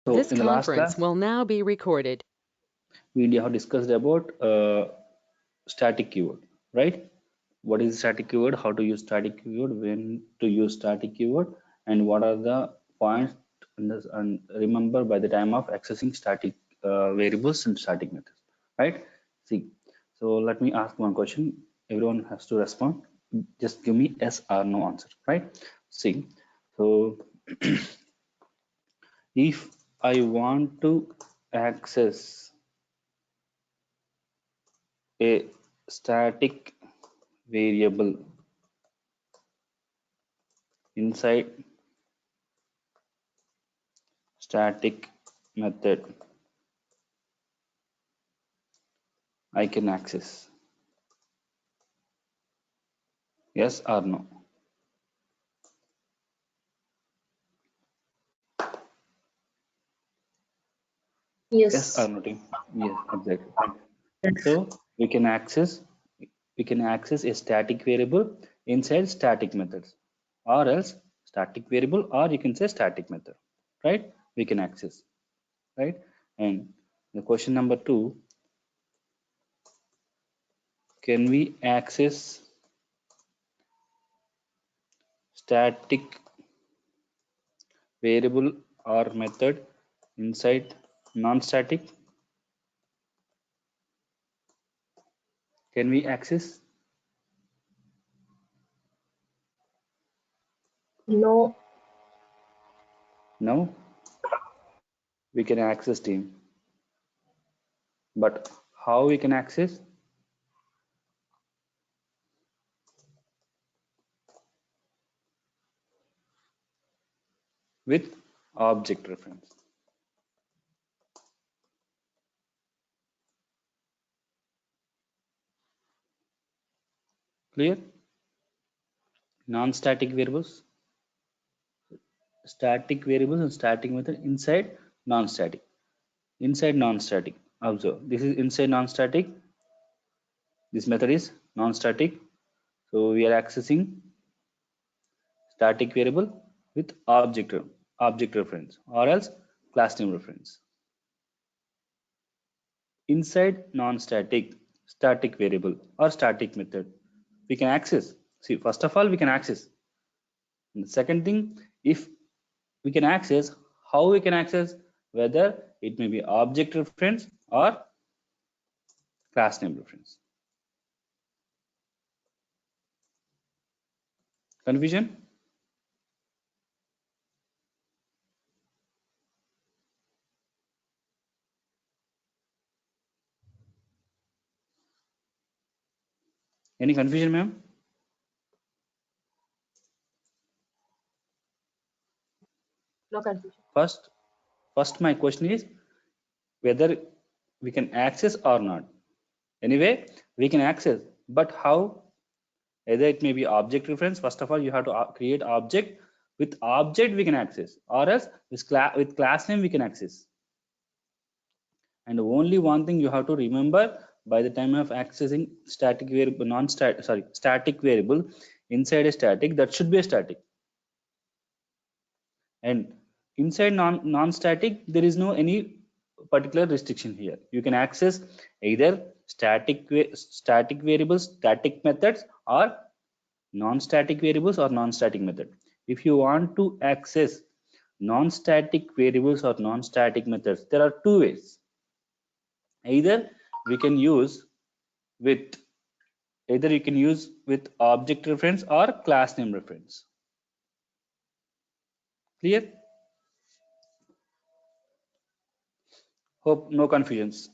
So This in the last conference class, will now be recorded. we have discussed about static keyword, right? What is static keyword? How to use static keyword? When to use static keyword? And what are the points and remember by the time of accessing static variables and static methods, right? See, so let me ask one question. Everyone has to respond. Just give me yes or no answer, right? See, so if I want to access a static variable inside static method, I can access. Yes or no? Yes or Yes. no, team? Yes, exactly. So we can access a static variable inside static methods, or else static variable, or you can say static method, right? We can access, right? And the question number two, can we access static variable or method inside non-static? Can we access? No. No, we can access team, but how we can access? With object reference. Clear? Non-static variables, static variables and static method inside non-static. Inside non-static. Observe. This is inside non-static. This method is non-static. So we are accessing static variable with object reference, or else class name reference. Inside non-static, static variable or static method, we can access. See, first of all, we can access. And the second thing, if we can access, how we can access, whether it may be object reference or class name reference. Confusion? Any confusion, ma'am? No confusion. First my question is whether we can access or not. Anyway, we can access, but how? Either it may be object reference. First of all, you have to create object. With object we can access, or else with class name we can access. And only one thing you have to remember by the time of accessing static variable, static variable inside a static, that should be a static. And inside non-static, there is no any particular restriction here. You can access either static variables, static methods, or non-static variables or non-static method. If you want to access non-static variables or non-static methods, there are two ways. Either we can use with either you can use with object reference or class name reference. Clear? Hope no confusions.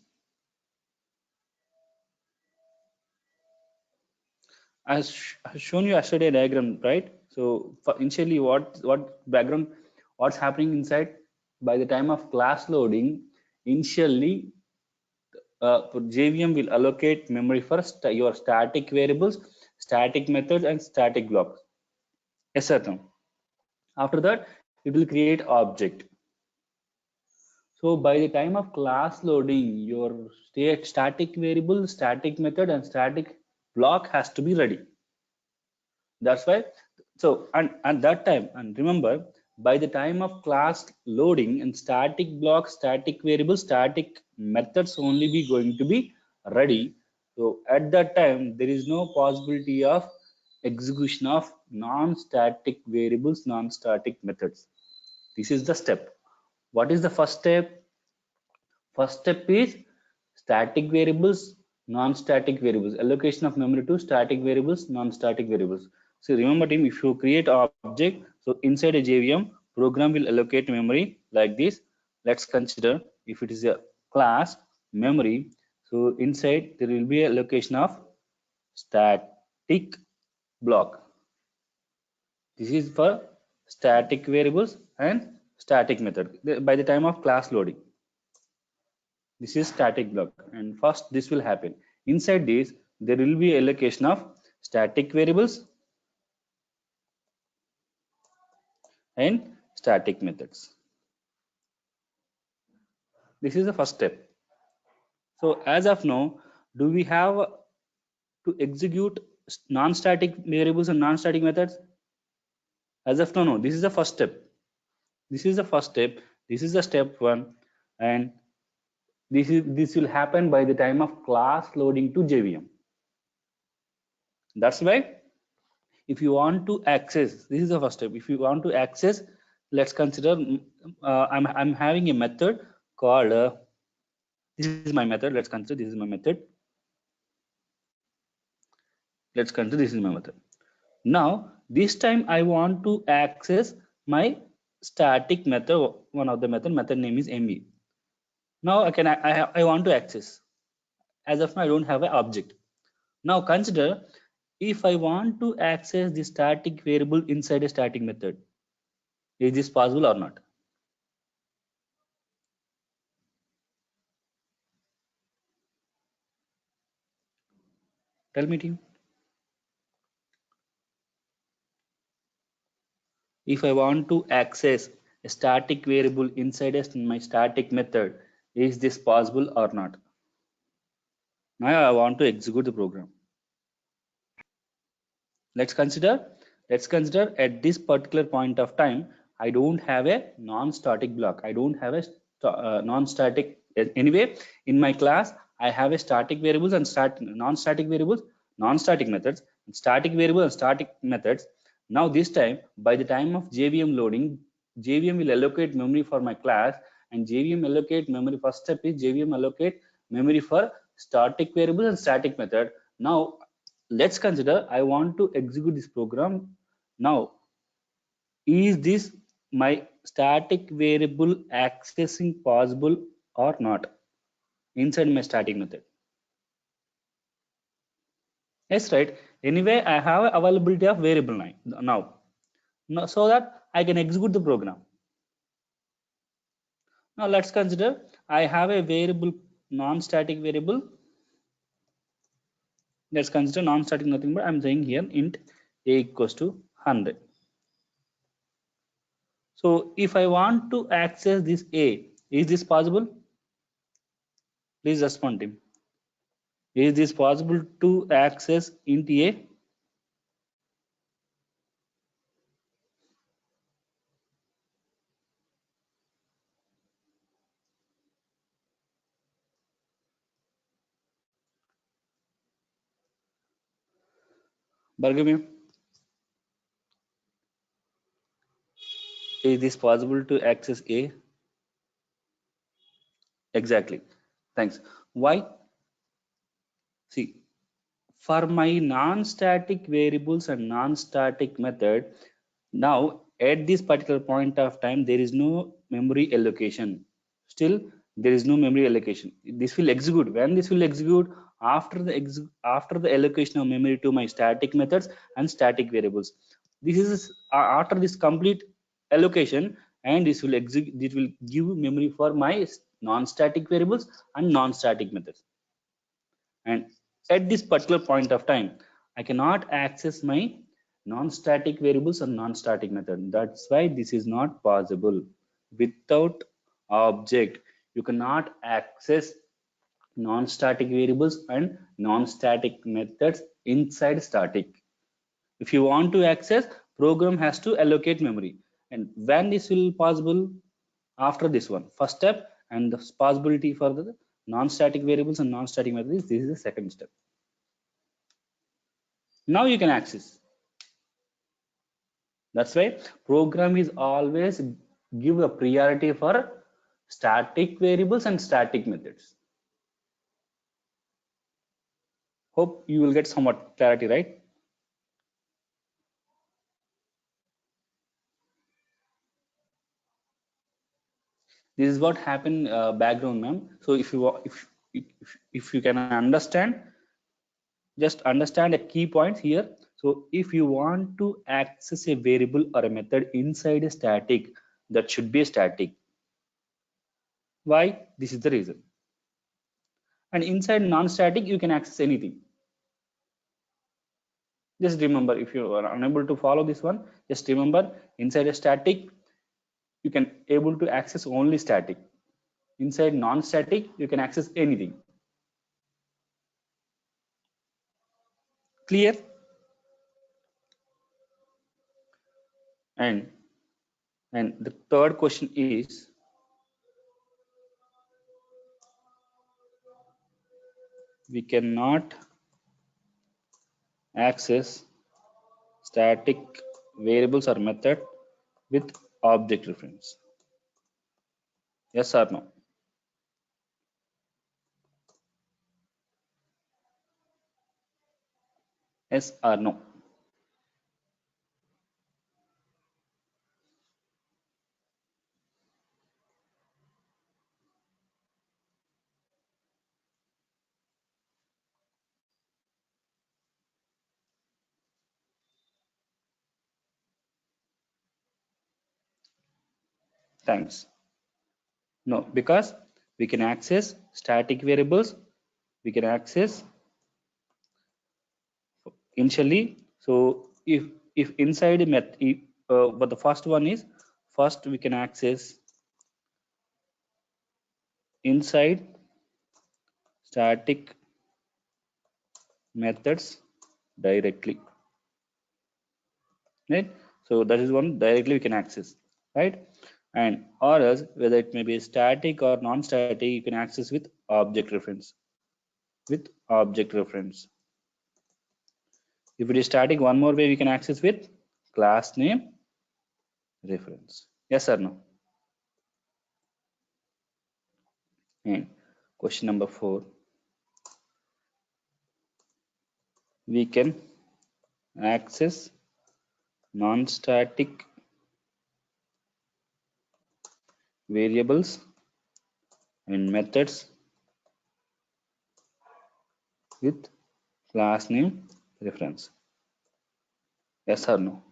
I've shown you yesterday a diagram, right? So initially, what background, what's happening inside by the time of class loading? Initially, JVM will allocate memory for your static variables, static methods, and static blocks. Yes, sir. No. After that, it will create object. So by the time of class loading, your static variable, static method, and static block has to be ready. That's why. So and that time, and remember, by the time of class loading and static blocks, static variables, static methods only be going to be ready. So at that time, there is no possibility of execution of non-static variables, non-static methods. This is the step. What is the first step? First step is static variables, non-static variables, allocation of memory to static variables, non-static variables. So remember team, if you create an object, so inside a JVM, program will allocate memory like this. Let's consider if it is a class memory. So inside there will be a allocation of static block. This is for static variables and static method by the time of class loading. This is static block, and first this will happen. Inside this there will be allocation of static variables and static methods. This is the first step. So as of now, do we have to execute non-static variables and non-static methods? As of now, no. This is the first step. This is the first step. This is the step one, and this will happen by the time of class loading to JVM. That's why if you want to access, this is the first step. If you want to access, let's consider I'm having a method called this is my method. Let's consider this is my method. Let's consider this is my method. Now this time I want to access my static method. One of the method name is me. Now I want to access. As of now I don't have an object. Now consider if I want to access the static variable inside a static method. Is this possible or not? Tell me team. If I want to access a static variable inside my static method, is this possible or not? Now I want to execute the program. Let's consider at this particular point of time, I don't have a non-static block. I don't have a non-static. Anyway, in my class, I have a static variables and non-static variables, non-static methods, static variables and static methods. Now this time, by the time of JVM loading, JVM will allocate memory for my class, and JVM allocate memory. First step is JVM allocate memory for static variables and static method. Now let's consider I want to execute this program. Now is this my static variable accessing possible or not inside my static method? Yes, right. Anyway, I have availability of variable now so that I can execute the program. Now let's consider I have a variable, non-static variable. Let's consider non-static nothing but I'm saying here int a equals to 100. So if I want to access this a, is this possible? Please respond team. Is this possible to access int a? Bhargavi, is this possible to access a? Exactly. Thanks. Why? See, for my non-static variables and non-static method, now at this particular point of time, there is no memory allocation. Still, there is no memory allocation. This will execute. When this will execute? After the allocation of memory to my static methods and static variables. This is after this complete allocation, and this will execute. It will give memory for my non-static variables and non-static methods. And at this particular point of time, I cannot access my non-static variables and non-static method. That's why this is not possible. Without object, you cannot access non-static variables and non-static methods inside static. If you want to access, program has to allocate memory. And when this will possible? After this one, first step, and the possibility for the non-static variables and non-static methods, this is the second step. Now you can access. That's why program is always give a priority for static variables and static methods. Hope you will get somewhat clarity, right? This is what happened background, ma'am. So if you can understand, just understand a key point here. So if you want to access a variable or a method inside a static, that should be a static. Why? This is the reason. And inside non-static, you can access anything. Just remember, if you are unable to follow this one, just remember, inside a static, you can able to access only static. Inside non-static, you can access anything. Clear? And the third question is, we cannot access static variables or method with object reference. Yes or no? Yes or no? Thanks. No, because we can access static variables, we can access initially. So if inside a method, but the first one is, first we can access inside static methods directly, right? So that is one directly we can access, right? And or else, whether it may be static or non-static, you can access with object reference. With object reference. If it is static, one more way we can access with class name reference. Yes or no? And question number 4. We can access non-static variables and methods with class name reference. Yes or no?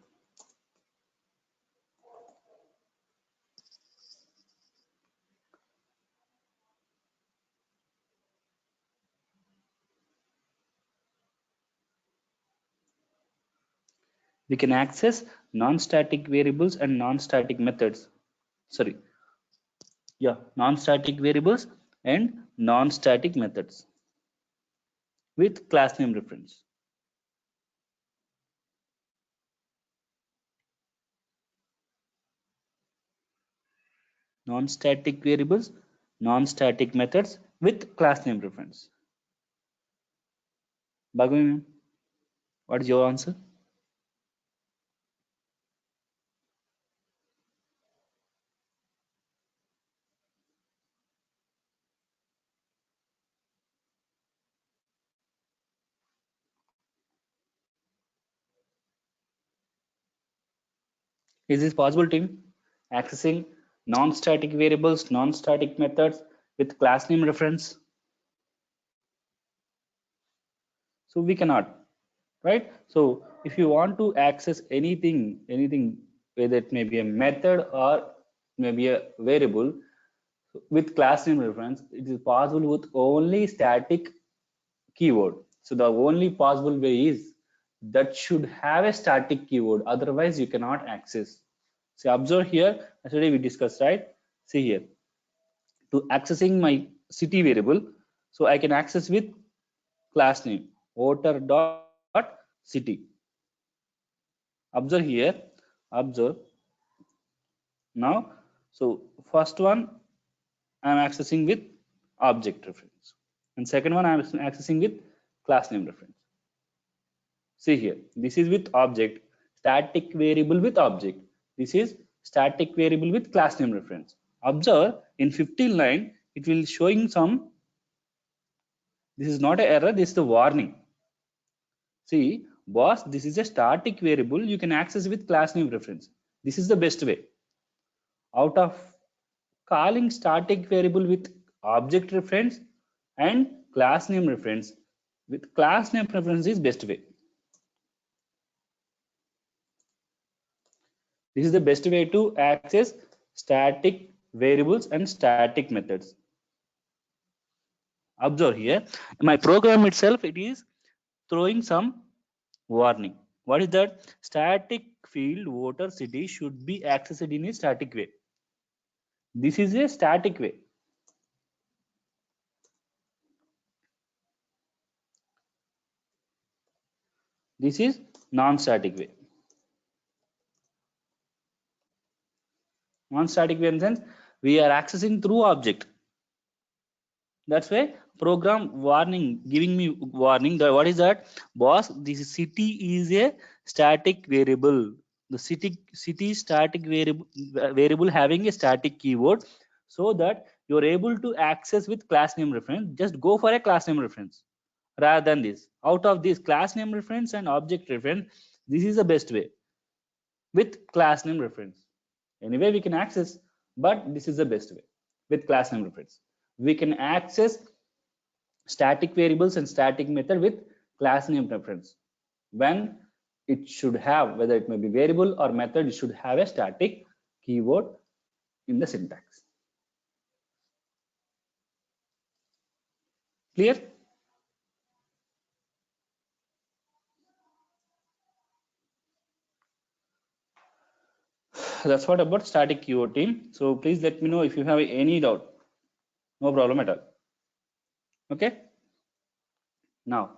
We can access non-static variables and non-static methods. Sorry. Yeah, non-static variables and non-static methods with class name reference. Non-static variables, non-static methods with class name reference. Bhagavi, what is your answer? Is this possible, team? Accessing non-static variables, non-static methods with class name reference? So we cannot, right? So if you want to access anything, whether it may be a method or maybe a variable with class name reference, it is possible with only static keyword. So the only possible way is that should have a static keyword, otherwise you cannot access. So observe here, yesterday we discussed, right? See here, to accessing my city variable, so I can access with class name voter dot city. Observe here, observe Now, so first one I'm accessing with object reference, and second one I'm accessing with class name reference. See here, this is with object, static variable with object. This is static variable with class name reference. Observe in 15 line, it will showing some. This is not an error, this is the warning. See, boss, this is a static variable you can access with class name reference. This is the best way. Out of calling static variable with object reference and class name reference, with class name reference is best way. This is the best way to access static variables and static methods. Observe here, my program itself, it is throwing some warning. What is that? Static field voter city should be accessed in a static way. This is a static way. This is non-static way. Non-static way in the sense we are accessing through object. That's why program warning, giving me warning that what is that? Boss, this city is a static variable. The city static variable having a static keyword, so that you're able to access with class name reference. Just go for a class name reference rather than this. Out of this class name reference and object reference, this is the best way with class name reference. Anyway, we can access, but this is the best way with class name reference. We can access static variables and static method with class name reference. When it should have, whether it may be variable or method, it should have a static keyword in the syntax. Clear? That's what about static keyword team. So please let me know if you have any doubt. No problem at all. Okay. Now,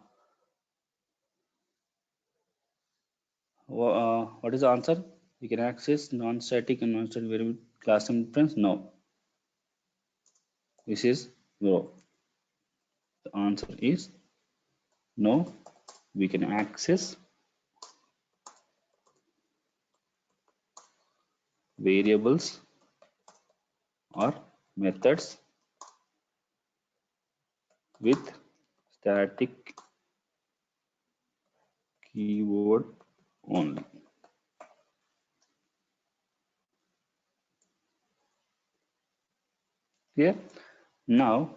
what is the answer? We can access non-static and non-static variable class name reference. No. This is no. The answer is no. We can access variables or methods with static keyword only. Clear? Now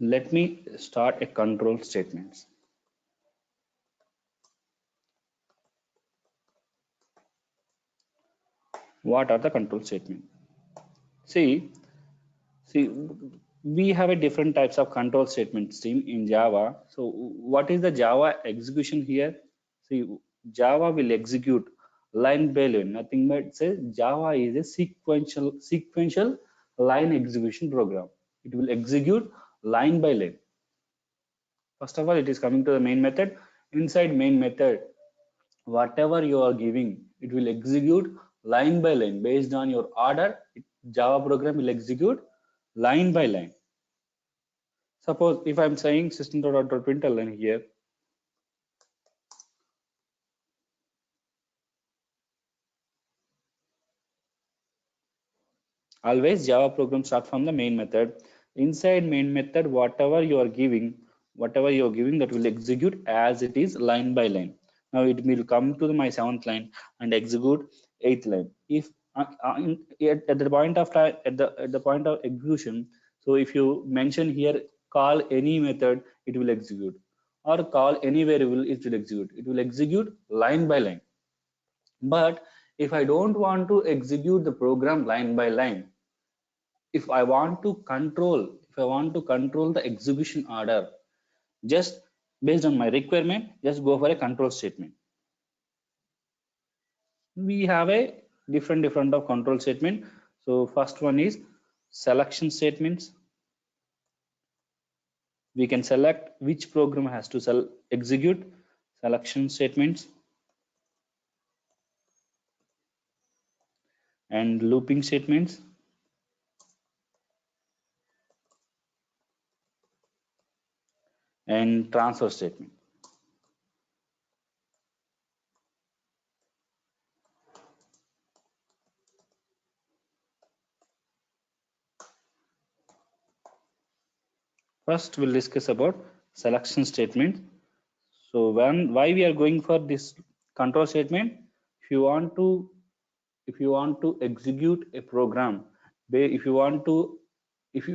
let me start a control statements. What are the control statements? See, we have a different types of control statements team in Java. So what is the Java execution here? See, Java will execute line by line. Nothing but says Java is a sequential line execution program. It will execute line by line. First of all, it is coming to the main method. Inside main method, whatever you are giving, it will execute line by line based on your order. Java program will execute line by line. Suppose if I'm saying system.out.println here, always Java program start from the main method. Inside main method, whatever you are giving, that will execute as it is line by line. Now it will come to my 7th line and execute 8th line. If at the point of time, at the point of execution, so if you mention here call any method, it will execute, or call any variable, it will execute. It will execute line by line. But if I don't want to execute the program line by line, if I want to control the execution order, just based on my requirement, just go for a control statement. We have a different of control statement. So first one is selection statements. We can select which program has to execute selection statements. and looping statements, and transfer statement. First, we'll discuss about selection statement. So why we are going for this control statement? If you want to execute a program, if you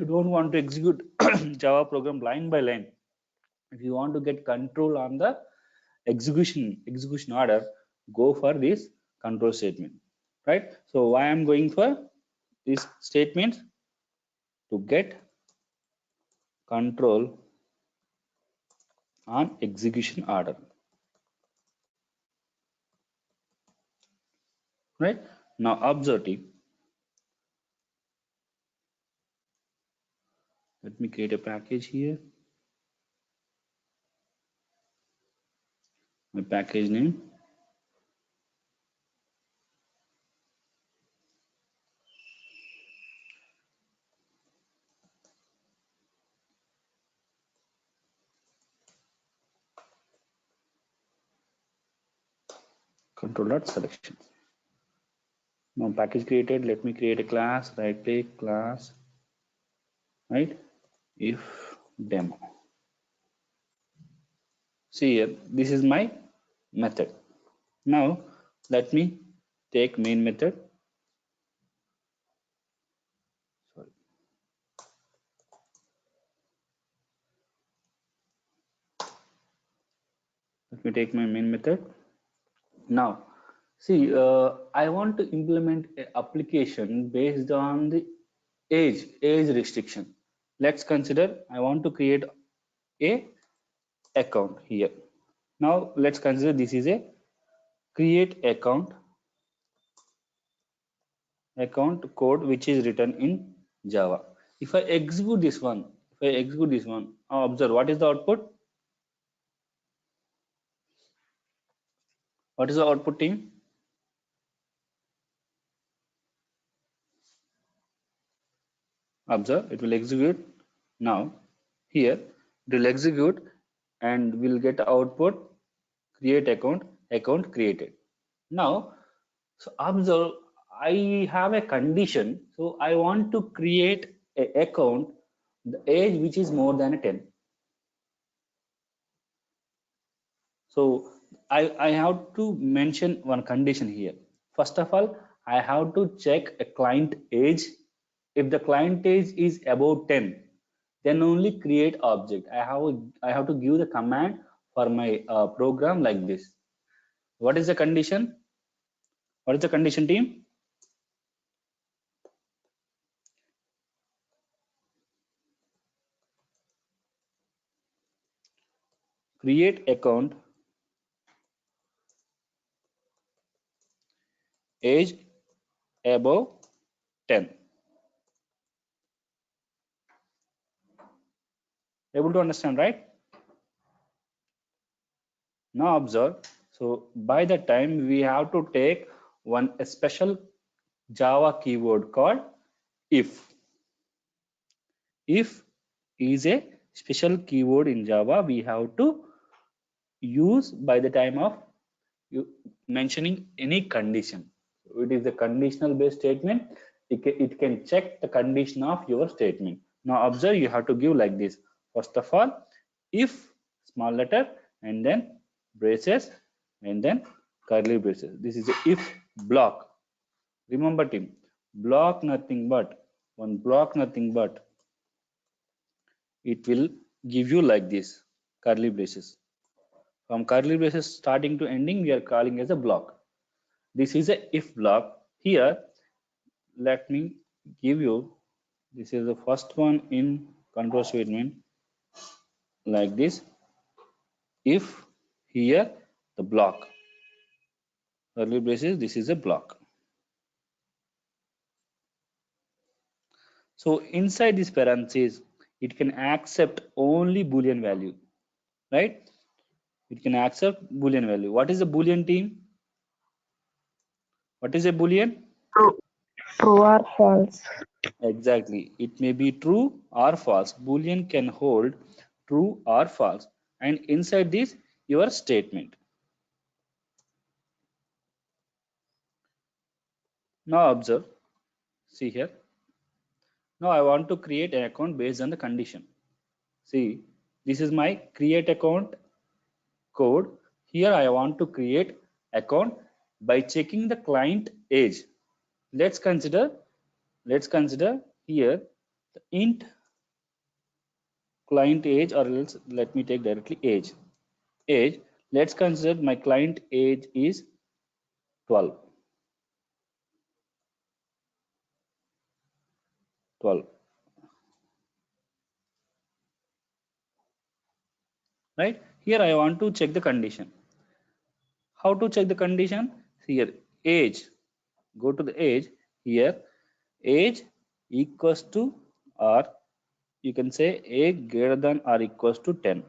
don't want to execute Java program line by line, if you want to get control on the execution order, go for this control statement, right? So why I'm going for this statement? To get control on execution order, right? Now observe it. Let me create a package here. My package name, control.selection. Now package created. Let me create a class. Right click, class, right? If demo. See here, this is my method. Now let me take main method. Sorry. Let me take my main method. Now see, I want to implement an application based on the age restriction. Let's consider I want to create a account here. Now let's consider this is a create account code which is written in Java. If I execute this one, observe what is the output? What is the output, team? Observe, it will execute. Now here it will execute and we'll get output create account created. Now so observe, I have a condition, so I want to create a account the age which is more than 10. So I have to mention one condition here. First of all, I have to check a client age. If the client age is above 10, then only create object. I have to give the command for my program like this. What is the condition? What is the condition, team? Create account age above 10. Able to understand, right? Now observe. So by the time we have to take one special Java keyword called if. If is a special keyword in Java we have to use by the time of mentioning any condition. So it is a conditional based statement. It can check the condition of your statement. Now observe, you have to give like this. First of all, if small letter and then braces and then curly braces. This is a if block. Remember, team, block nothing but one block nothing but it will give you like this curly braces. From curly braces starting to ending we are calling as a block. This is a if block. Here let me give you, this is the first one in control statement like this. If here the block curly braces, this is a block. So inside this parenthesis it can accept only boolean value, right? It can accept boolean value. What is a boolean, team? What is a boolean? True. True or false? Exactly. It may be true or false. Boolean can hold true or false. And inside this, your statement. Now observe. See here. Now I want to create an account based on the condition. See, this is my create account code. Here I want to create account by checking the client age. Let's consider here the int client age, or else let me take directly age. Let's consider my client age is 12. Right here I want to check the condition. How to check the condition? Here age, go to the age. Here age equals to, or you can say age greater than or equals to 10.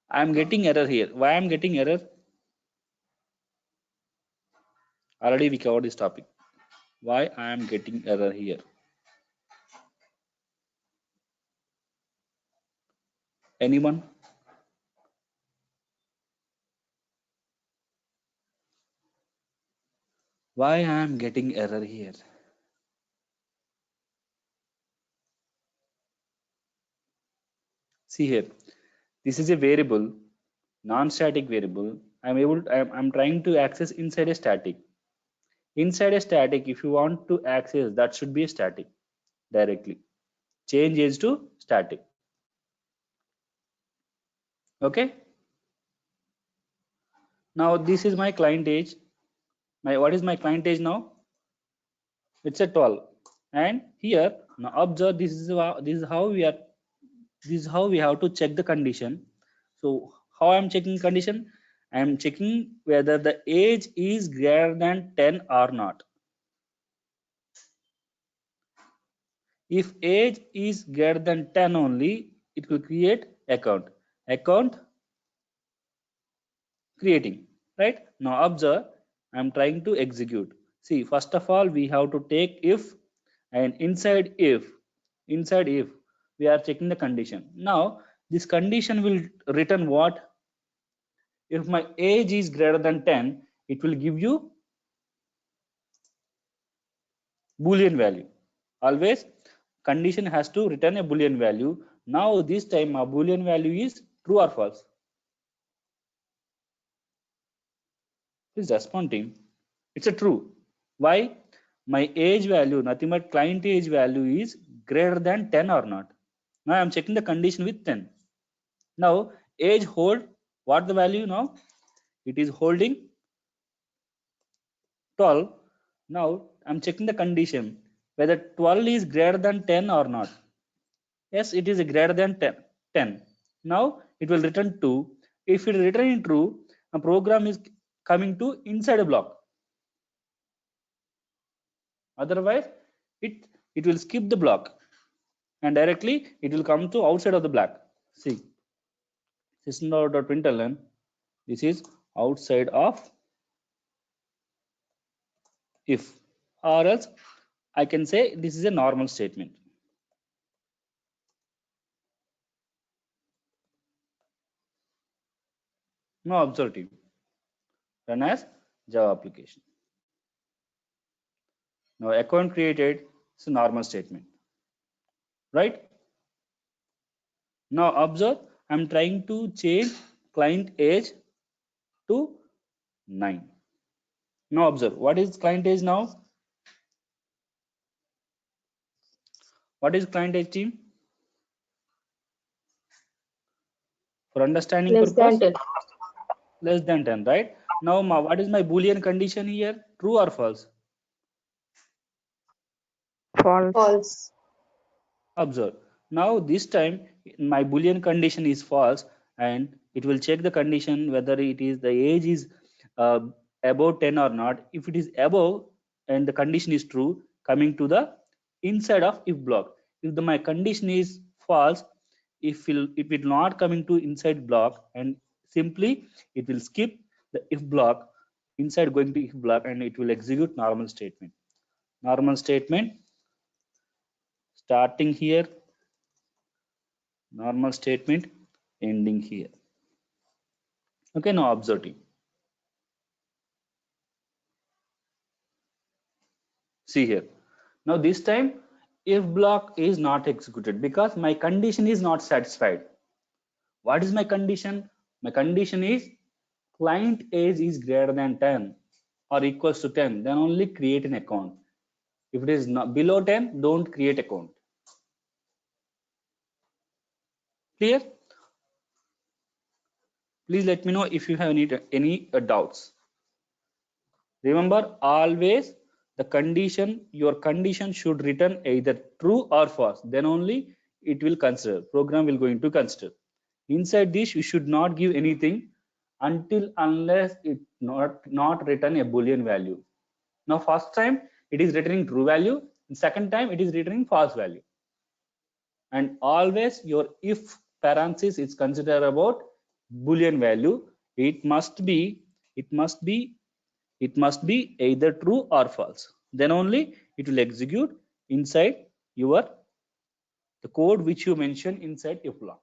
I am getting error here. Why I am getting error? Already we covered this topic. Why I am getting error here? Anyone? Why I am getting error here? See here, this is a variable, non-static variable. I'm trying to access inside a static. Inside a static, if you want to access, that should be a static directly. Change age to static. Okay. Now this is my client age. What is my client age now? It's a 12. And here now observe, this is how we have to check the condition. So how I'm checking condition? I'm checking whether the age is greater than 10 or not. If age is greater than 10 only, it will create account creating. Right now observe, I'm trying to execute. See, first of all we have to take if, and inside if we are checking the condition. Now this condition will return what? If my age is greater than 10, it will give you Boolean value. Always condition has to return a Boolean value. Now this time a Boolean value is true or false. Please respond team. It's a true. Why? My age value, nothing but client age value is greater than 10 or not. Now I am checking the condition with 10. Now age hold what the value now? It is holding 12. Now I'm checking the condition whether 12 is greater than 10 or not. Yes, it is greater than 10. Now it will return 2. If it return true, a program is coming to inside a block. Otherwise, it will skip the block and directly it will come to outside of the block. See, system.println, this is outside of if, or else I can say this is a normal statement. Now observe team, run as Java application. Now account created is a normal statement, right? Now observe, I'm trying to change client age to 9. Now observe, what is client age now? What is client age team? For understanding Less purpose, than 10. less than 10, right? Now what is my Boolean condition here? True or false? False. False. Observe. Now this time my Boolean condition is false, and it will check the condition whether it is the age is uh, above 10 or not. If it is above and the condition is true, coming to the inside of if block. If my condition is false, if it will not coming to inside block, and simply it will skip the if block inside going to if block, and it will execute normal statement. Normal statement starting here, normal statement ending here. Okay, now observe it. See here. Now this time if block is not executed because my condition is not satisfied. What is my condition? My condition is client age is greater than 10 or equals to 10, then only create an account. If it is not below 10, don't create account. Clear? Please let me know if you have any doubts. Remember, always your condition should return either true or false. Then only it will consider. Program will going to consider. Inside this, you should not give anything unless it not return a boolean value. Now, first time it is returning true value. Second time it is returning false value. And always your if parenthesis is considered about boolean value. It must be either true or false. Then only it will execute inside the code which you mentioned inside if block.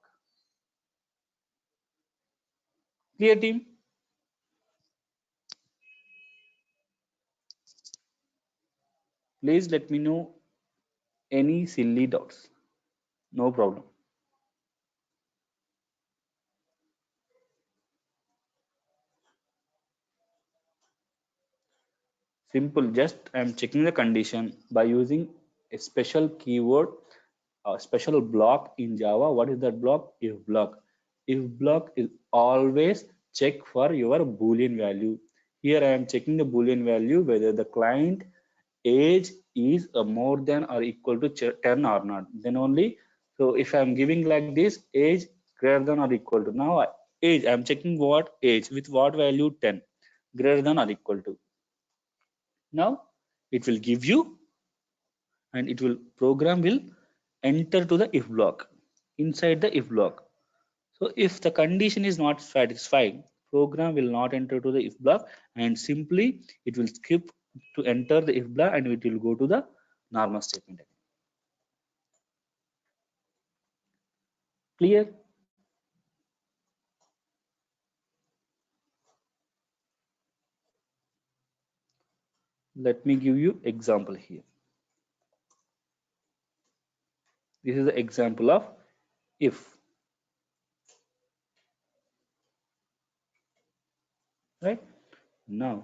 Clear, team? Please let me know any silly doubts. No problem. Simple, just I'm checking the condition by using a special keyword, a special block in Java. What is that block? If block. If block is always check for your boolean value. Here I am checking the boolean value whether the client age is more than or equal to 10 or not. Then only, so if I'm giving like this, age greater than or equal to, now age I'm checking what age with what value, 10, greater than or equal to. Now it will give you, and it will program will enter to the if block inside the if block. So if the condition is not satisfied, program will not enter to the if block, and simply it will skip to enter the if block, and it will go to the normal statement. Clear? Let me give you example here. This is the example of if. Right now,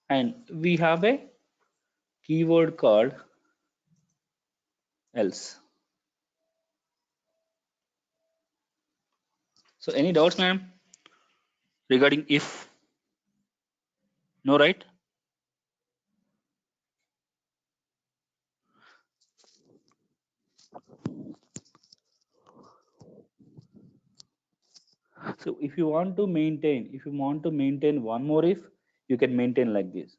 and we have a keyword called else. So any doubts, ma'am, regarding if? No, right? So if you want to maintain one more if, you can maintain like this.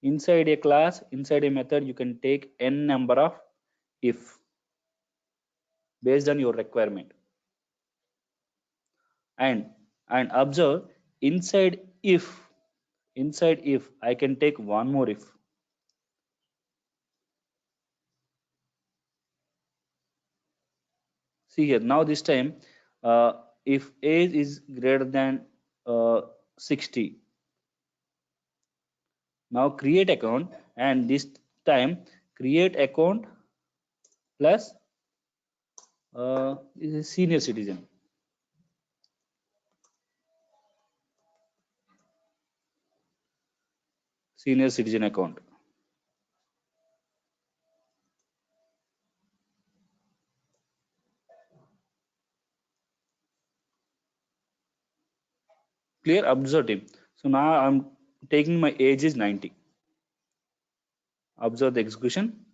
Inside a class, inside a method, you can take n number of if based on your requirement. And observe, inside if I can take one more if. See here, now this time if age is greater than 60, now create account, and this time create account plus is a senior citizen. Senior citizen account. Clear? Observe him. So now I'm taking my age is 90. Observe the execution.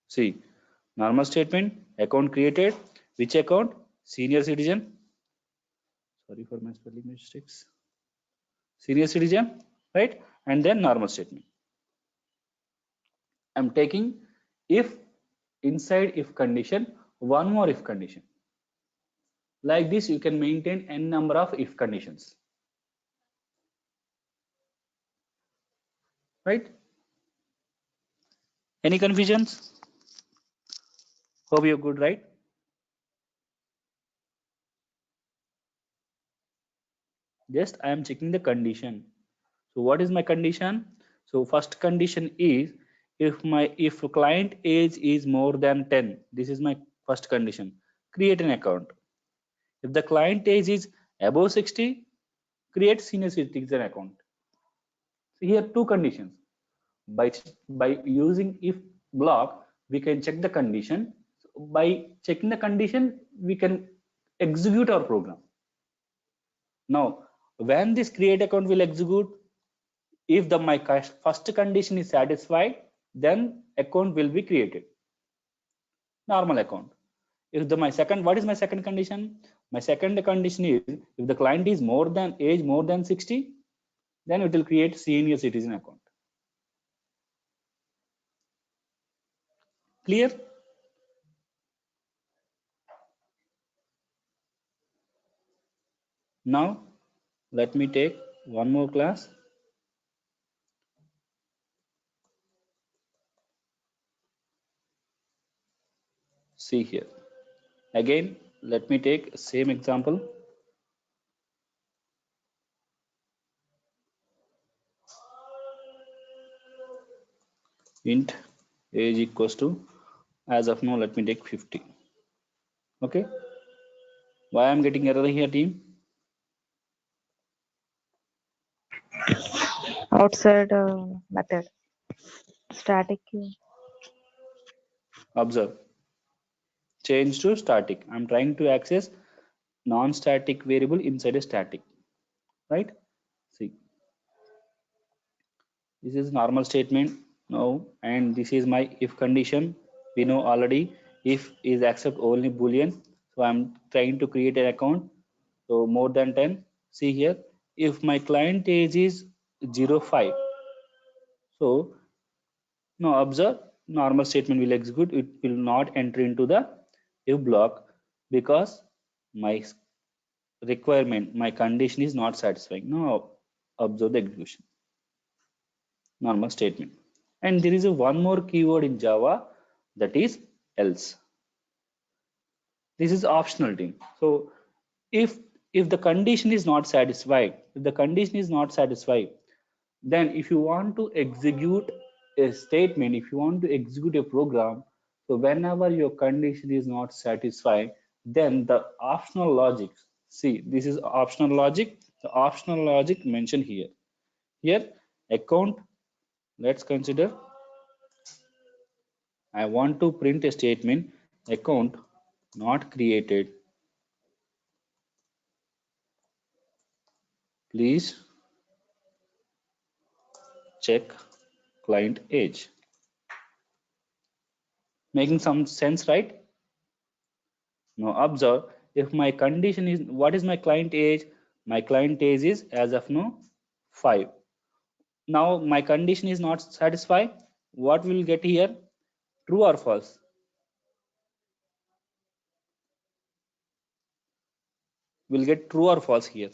See, normal statement, account created. Which account? Senior citizen. Sorry for my spelling mistakes. Senior citizen, right? And then normal statement. I'm taking if inside if condition, one more if condition. Like this, you can maintain n number of if conditions, right? Any confusions? Hope you're good, right? Just I am checking the condition. So what is my condition? So first condition is if client age is more than 10, this is my first condition. Create an account. If the client age is above 60, create senior citizen account. So here two conditions. By using if block, we can check the condition. By checking the condition, we can execute our program. Now, when this create account will execute, if the my first condition is satisfied, then account will be created. Normal account. If the my second, what is my second condition? My second condition is if the client is more than age more than 60, then it will create senior citizen account. Clear? Now let me take one more class. See here. Again, let me take same example. Int age equals to, as of now, let me take 50. Okay. Why I'm getting error here, team? Outside method. Static. Observe. Change to static. I'm trying to access non-static variable inside a static. Right? See. This is normal statement now, and this is my if condition. We know already if is accept only boolean. So I'm trying to create an account. So more than 10. See here, if my client age is 05. So now observe, normal statement will execute. It will not enter into the if block because my requirement, my condition is not satisfying. Now observe the execution. Normal statement. And there is a one more keyword in Java, that is else. This is optional thing. So if the condition is not satisfied, then if you want to execute a statement, if you want to execute a program, so whenever your condition is not satisfied, then the optional logic, see, this is optional logic, the optional logic mentioned here. Here account, let's consider I want to print a statement, account not created, please check client age. Making some sense, right? Now observe, if my condition is, what is my client age? My client age is as of now 5. Now my condition is not satisfied. What will get here? True or false? We'll get true or false here.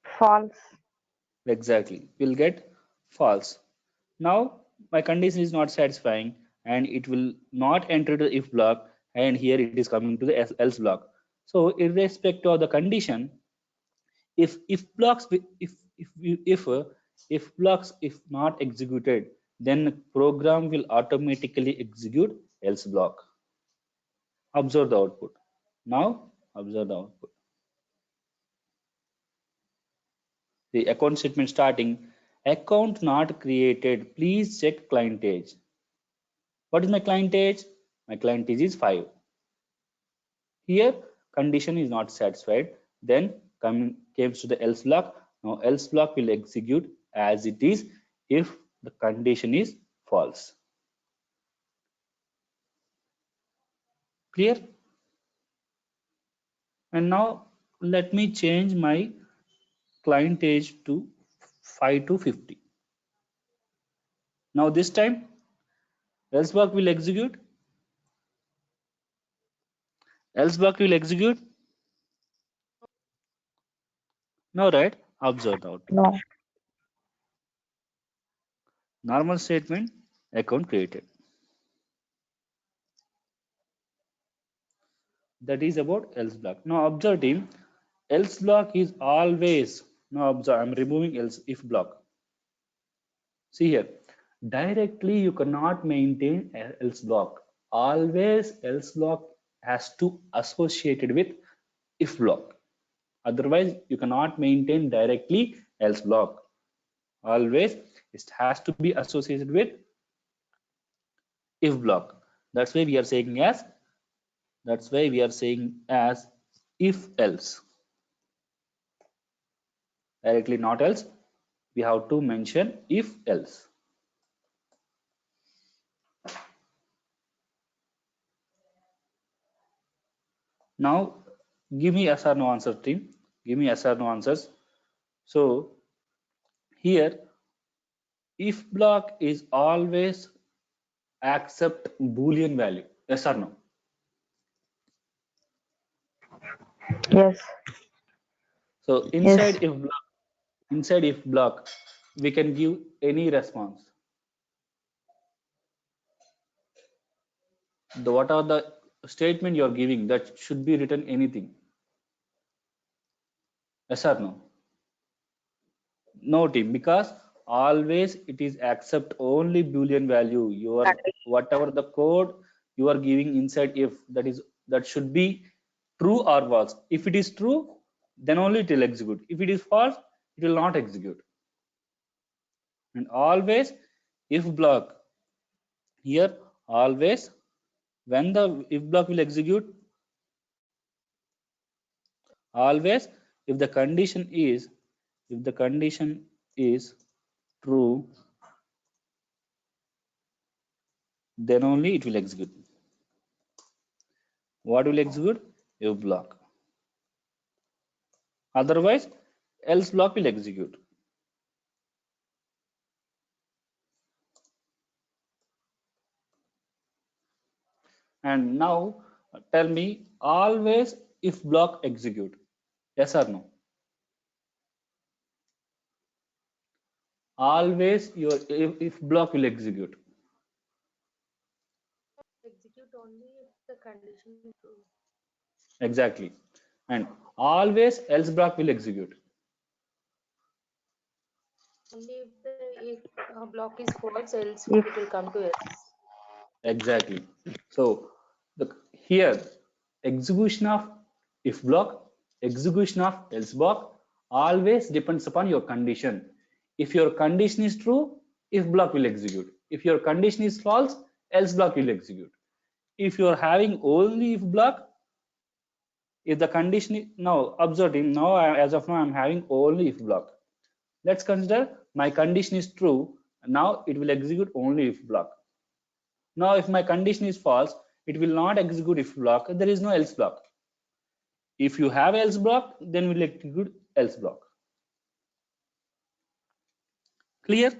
False. Exactly. We'll get false. Now my condition is not satisfying and it will not enter the if block, and here it is coming to the else block. So irrespective of the condition, if blocks if blocks if not executed, then program will automatically execute else block. Observe the output. Now observe the output. The account statement starting, account not created, please check client age. What is my client age? My client age is 5. Here condition is not satisfied, then comes to the else block. Now else block will execute as it is if the condition is false. Clear? And now let me change my client age to 5 to 50. Now this time else block will execute Else block will execute? No, right? Observe out. No. Normal statement, account created. That is about else block. Now observe team, else block is always, now observe, I'm removing else if block. See here, directly you cannot maintain else block. Always else block has to associated with if block. Otherwise, you cannot maintain directly else block. Always it has to be associated with if block. That's why we are saying as if else. Directly not else. We have to mention if else. Now give me yes or no answer team. Give me yes or no answers. So here if block is always accept boolean value. Yes or no? Yes. So Yes. inside if block we can give any response. What are the statement you are giving that should be written anything? Yes or no? No team, because always it is accept only boolean value. Your whatever the code you are giving inside if that should be true or false. If it is true, then only it will execute. If it is false, it will not execute. And always if block here, always when the if block will execute, always if the condition is true, then only it will execute. What will execute? If block. Otherwise else block will execute. And now tell me, always if block execute? Yes or no? Always your if block will execute. Execute only if the condition is true. Exactly. And always else block will execute. Only if block is false, else If. it will come to else. Exactly. So here execution of if block, execution of else block always depends upon your condition. If your condition is true, if block will execute. If your condition is false, else block will execute. If you are having only if block, if the condition is now observing now as of now I'm having only if block. Let's consider my condition is true. Now it will execute only if block. Now if my condition is false, it will not execute if block. There is no else block. If you have else block, then will execute else block. Clear?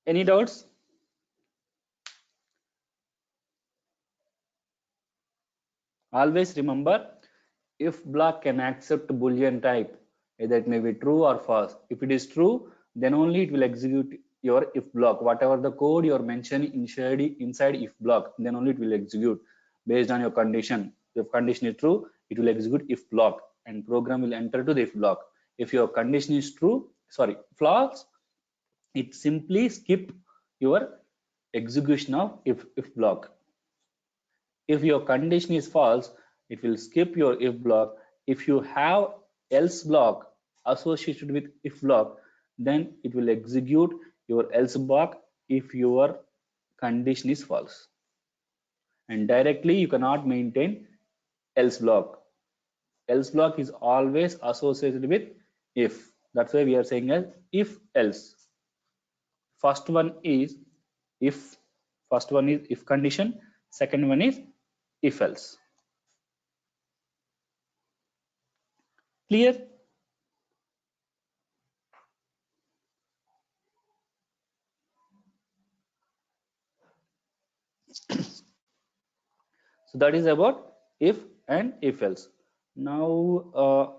Any doubts? Always remember, if block can accept Boolean type, either it may be true or false. If it is true, then only it will execute your if block. Whatever the code you are mentioning inside if block, then only it will execute based on your condition. If condition is true, it will execute if block and program will enter to the if block. If your condition is false, it simply skip your execution of if block. If your condition is false, it will skip your if block. If you have else block associated with if block, then it will execute your else block if your condition is false. And directly you cannot maintain else block. Else block is always associated with if. That's why we are saying as if else. First one is if, first one is if condition, second one is if else. Clear? So that is about if and if else. Now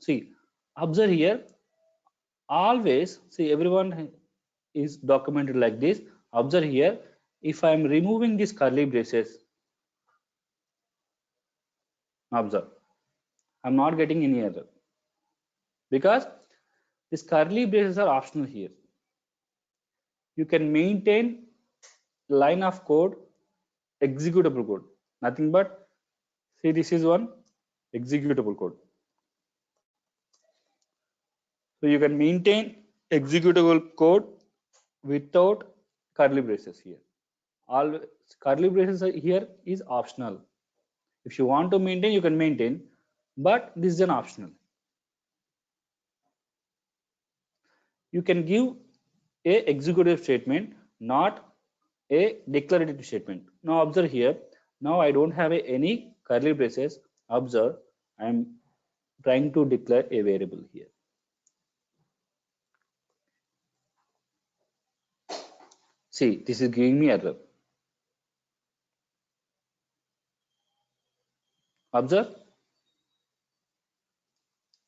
see, observe here, always see everyone is documented like this. Observe here, if I am removing these curly braces, observe, I'm not getting any error because these curly braces are optional here. You can maintain line of code, executable code, nothing but, see, this is one executable code. So you can maintain executable code without curly braces here. All curly braces here is optional. If you want to maintain, you can maintain, but this is an optional. You can give a executive statement, not a declarative statement. Now observe here. Now I don't have any curly braces. Observe, I am trying to declare a variable here. See, this is giving me error. Observe.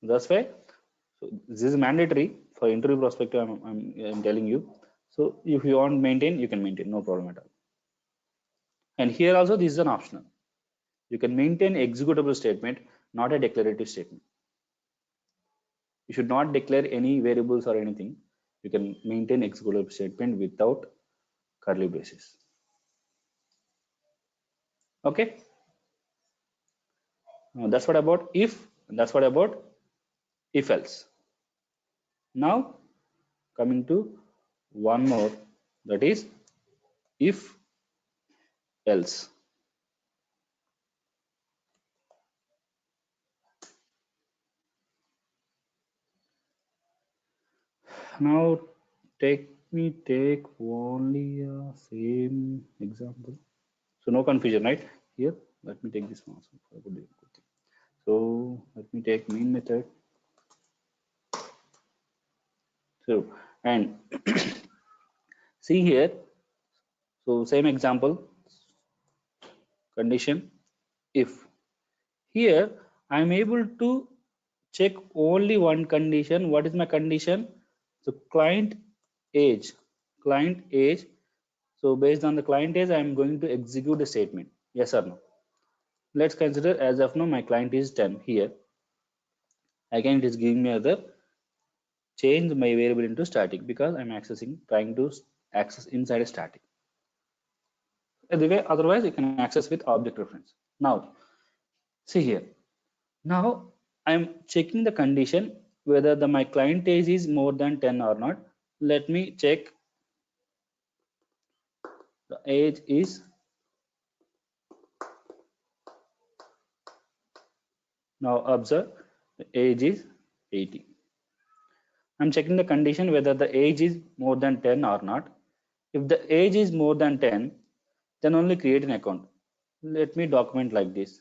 That's why. So this is mandatory for interview perspective. I'm telling you. So if you want to maintain, you can maintain, no problem at all. And here also this is an optional. You can maintain executable statement, not a declarative statement. You should not declare any variables or anything. You can maintain executable statement without curly braces. Okay. Now that's what about if, that's what about if else. Now coming to one more, that is if else. Now take only a same example, so no confusion, right? Here let me take this one also. So let me take main method. So and see here, so same example, condition if. Here I am able to check only one condition. What is my condition? So client age. So based on the client age, I am going to execute the statement. Yes or no? Let's consider as of now my client is 10 here. Again, it is giving me other change my variable into static because I'm trying to access inside a static. Otherwise, you can access with object reference. Now, see here. Now I'm checking the condition whether my client age is more than 10 or not. Let me check. The age is, now observe, the age is 80. I'm checking the condition whether the age is more than 10 or not. If the age is more than 10, then only create an account. Let me document like this.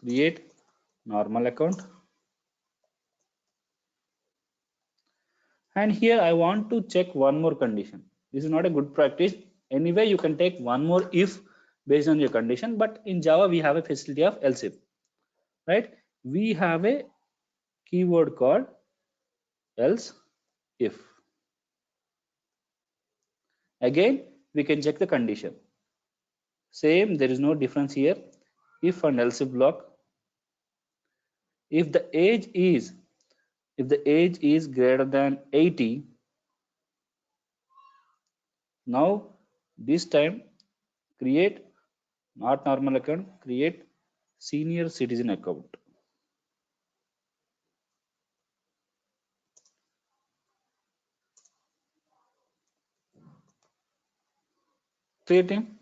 Create normal account. And here I want to check one more condition. This is not a good practice. Anyway, you can take one more if based on your condition, but in Java we have a facility of else if, right? We have a keyword called else if. Again, we can check the condition. Same, there is no difference here. If and else if block. If the age is greater than 80, now this time create not normal account, create senior citizen account. Create him.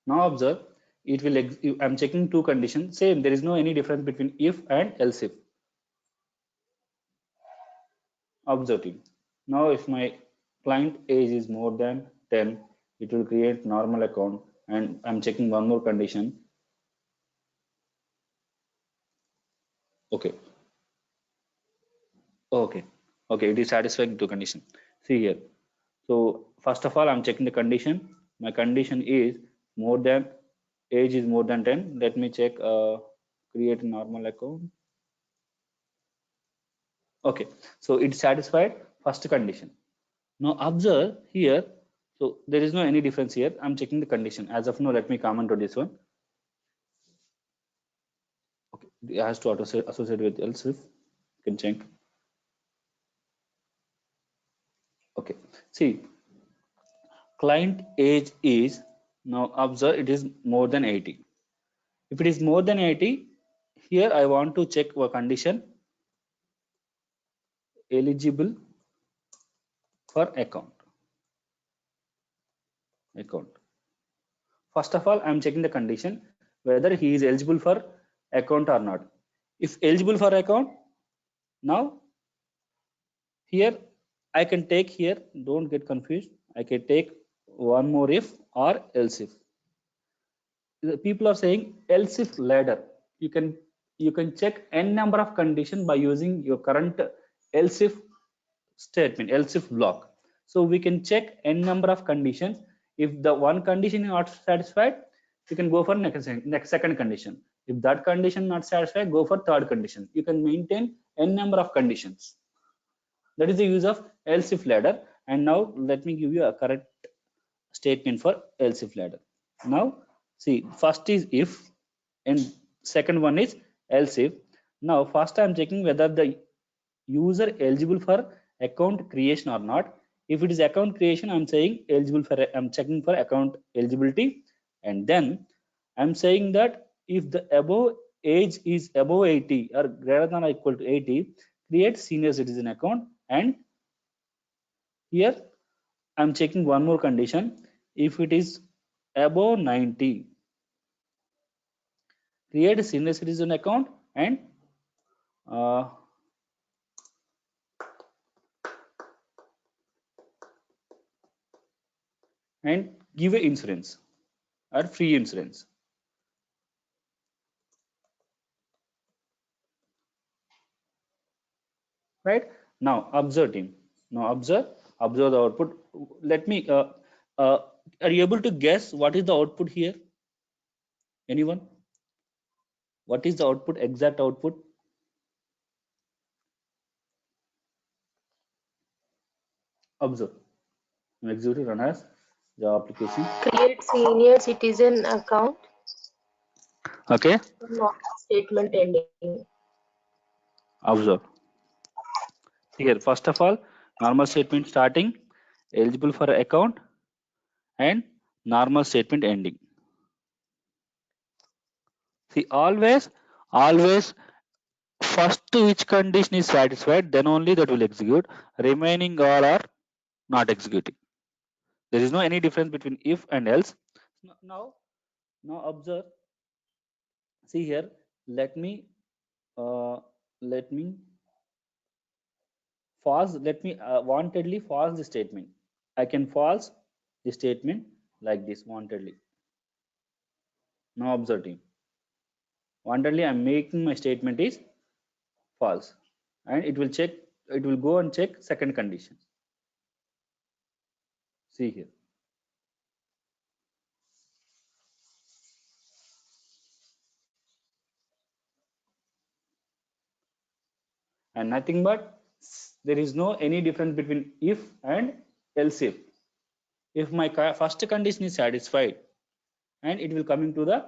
Now observe, it will I'm checking two conditions. Same, there is no any difference between if and else if. Observe it. Now if my client age is more than 10, it will create normal account, and I'm checking one more condition. Okay, okay, okay, it is satisfying to condition. See here. So first of all, I'm checking the condition. My condition is more than, age is more than 10. Let me check, create a normal account. Okay, so it's satisfied first condition. Now observe here, so there is no any difference here. I'm checking the condition. As of now, let me comment to this one. Okay, it has to associate with else if you can check. Okay, see, client age is, now observe, it is more than 80. If it is more than 80, here I want to check a condition, eligible for account. First of all, I'm checking the condition whether he is eligible for account or not. If eligible for account, now here I can take here, don't get confused, I can take one more if or else if. The people are saying else if ladder. You can check n number of conditions by using your current else if statement, else if block. So we can check n number of conditions. If the one condition is not satisfied, you can go for next second condition. If that condition not satisfied, go for third condition. You can maintain n number of conditions. That is the use of else if ladder. And now let me give you a correct statement for else if ladder. Now see, first is if and second one is else if. Now first I am checking whether the user eligible for account creation or not. If it is account creation, I'm saying eligible for, I'm checking for account eligibility, and then I'm saying that if the above age is above 80 or greater than or equal to 80, create senior citizen account. And here I'm checking one more condition. If it is above 90, create a senior citizen account and give a insurance or free insurance. Right, now observe team. Now observe the output. Let me are you able to guess what is the output here? Anyone? What is the output, exact output? Observe. Execute run as the application. Create senior citizen account. Okay, Statement ending. observe here. First of all, normal statement starting, eligible for account, and normal statement ending. See, always first which condition is satisfied, then only that will execute. Remaining all are not executing. There is no any difference between if and else. Now observe. See here. Let me false. Let me wantedly false the statement. I can false the statement like this wantedly. Now observe team. Wantedly I'm making my statement is false, and it will check. It will go and check second condition. See here. And nothing but there is no any difference between if and else if my first condition is satisfied, and it will come into the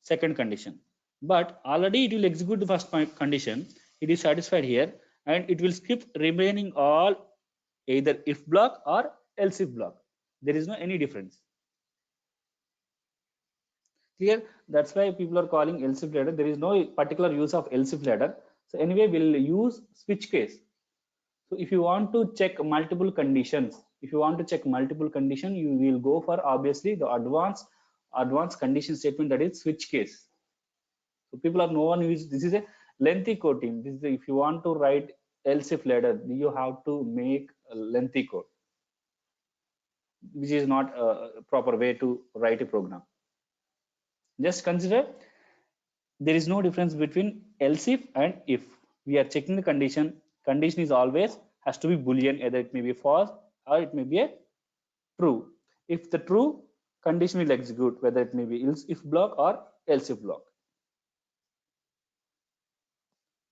second condition, but already it will execute the first condition, it is satisfied here, and it will skip remaining all either if block or else if block. There is no any difference. Clear? That's why people are calling else if ladder. There is no particular use of else if ladder. So anyway, we'll use switch case. So if you want to check multiple conditions, you will go for obviously the advanced condition statement, that is switch case. So people are no one use, this is a lengthy code team. This is if you want to write else if ladder, you have to make a lengthy code. which is not a proper way to write a program. Just consider there is no difference between else if and if. We are checking the condition. Condition is always has to be Boolean, either it may be false or it may be a true. If the true, condition will execute, whether it may be else if block or else if block.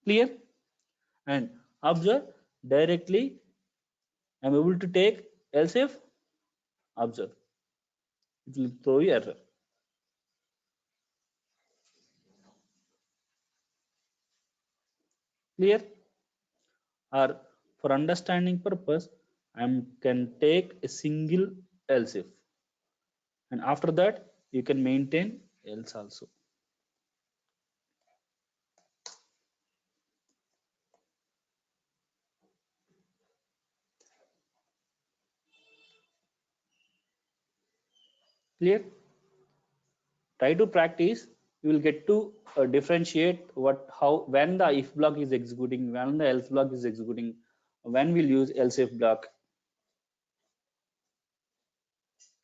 Clear? And observe directly I'm able to take else if. Observe, it will throw you error. Clear? Or for understanding purpose, I can take a single else if, and after that you can maintain else also. Clear? Try to practice. You will get to differentiate how when the if block is executing, when the else block is executing, when we'll use else if block.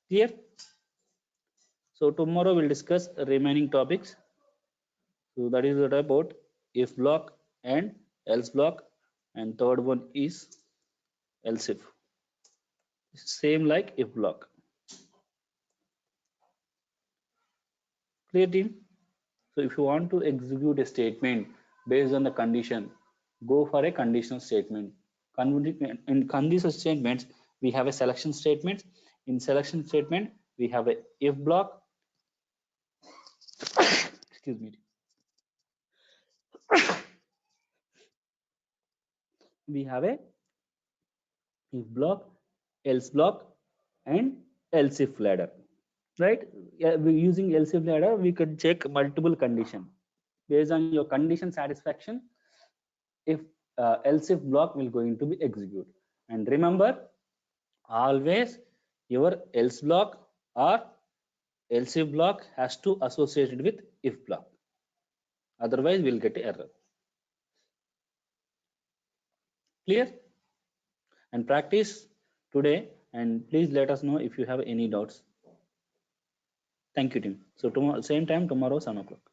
Clear? So tomorrow we'll discuss remaining topics. So that is what about if block and else block, and third one is else if. Same like if block. Clear, team? So if you want to execute a statement based on the condition, go for a conditional statement. In conditional statements, we have a selection statement. In selection statement, we have a if block. Excuse me. We have a if block, else block, and else if ladder. Right? Yeah, using else if ladder, we could check multiple condition. Based on your condition satisfaction, if else if block will going to be executed. And remember, always your else block or else if block has to associate it with if block, otherwise we'll get error. Clear? And practice today, and please let us know if you have any doubts. Thank you, team. So tomorrow, same time tomorrow, 7 o'clock.